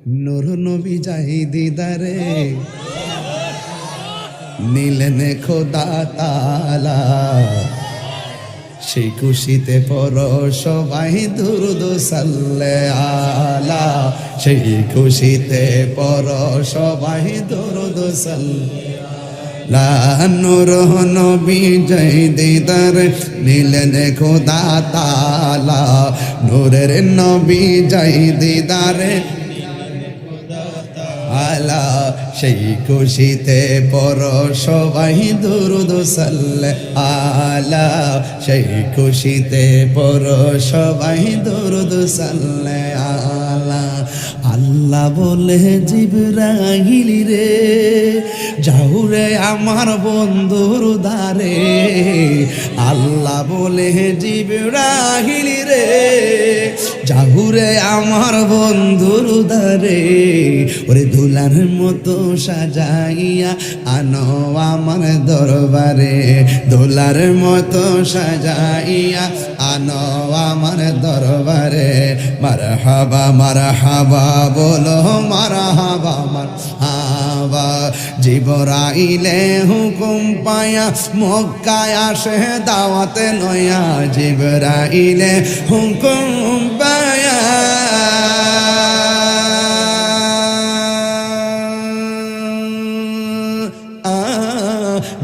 নূর নবী যাই দিদারে নিলেন খোদা তাআলা, সেই খুশিতে পড় সবাই দুরূদ সাল্লে আলা, সেই খুশিতে পড় সবাই দুরূদ সাল্লে আলা। নূর নবী যাই দিদার নিলেন খোদা তাআলা, নূরের নবী যাই দিদারে আলা, সেই খুশিতে পড় সবাই দুরূদ সাল্লে আলা, সেই খুশিতে পড় সবাই দুরূদ সাল্লে আলা। আল্লাহ বলে জিবরাইল রে যাও রে আমার বন্ধুর দ্বারে, আল্লাহ বলে জিবরাইল রে যাও রে আমার বন্ধুর দ্বারে, ওরে দুলার মতো সাজাইয়া আনো আমার দরবারে, দোলার মতো সাজাইয়া আনো আমার দরবারে। মারহাবা মারহাবা বলো মারহাবা মারহাবা। জিবরাইলে হুকুম পায়া মক্কায় আসে দাওয়াতে নয়া, জিবরাইলে হুকুম পায়া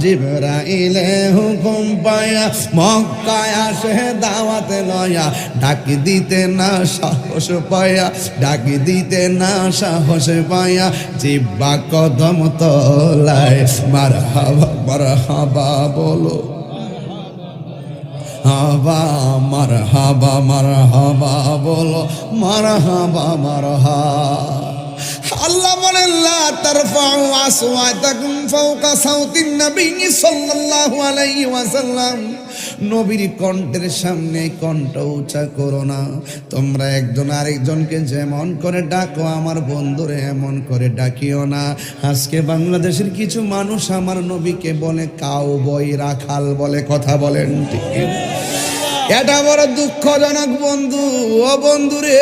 জিবরাইলে হুকুম পায়া মক্কায় আসে দাওয়াতে লয়া, ডাক দিতে না সাহস পায়া, ডাক দিতে না সাহস পায়া, জিব্বা কদম তলায় মারহাবা মারহাবা বলো হাবা, মারহাবা মারহাবা বলো মারহাবা মারহাবা। আল্লাহ বলেন লা তারফাউ আসওয়াতাকুম ফাওকা সাউতিন নবী সাল্লাল্লাহু আলাইহি ওয়াসাল্লাম, নবীর কণ্ঠের সামনে কণ্ঠ উঁচা করো না। তোমরা একজন আরেকজনকে যেমন করে ডাকো আমার বন্ধুরে এমন করে ডাকিও না। আজকে বাংলাদেশের কিছু মানুষ আমার নবীকে বলে কাউবয় রাখাল বলে, কথা বলেন ঠিক? এটা বড় দুঃখজনক বন্ধু। ও বন্ধুরে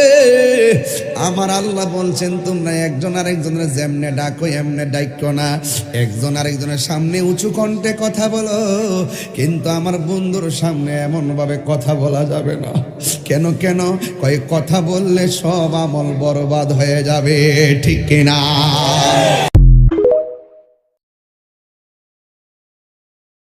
আমার আল্লাহ বলছেন তোমরা একজন আরেকজনের যেমনে ডাকো এমনে ডাকো না, একজন আরেকজনের সামনে উঁচু কণ্ঠে কথা বলো, কিন্তু আমার বন্ধুর সামনে এমন ভাবে কথা বলা যাবে না। কেন কেন কয় কথা বললে সব আমল বরবাদ হয়ে যাবে, ঠিক কিনা?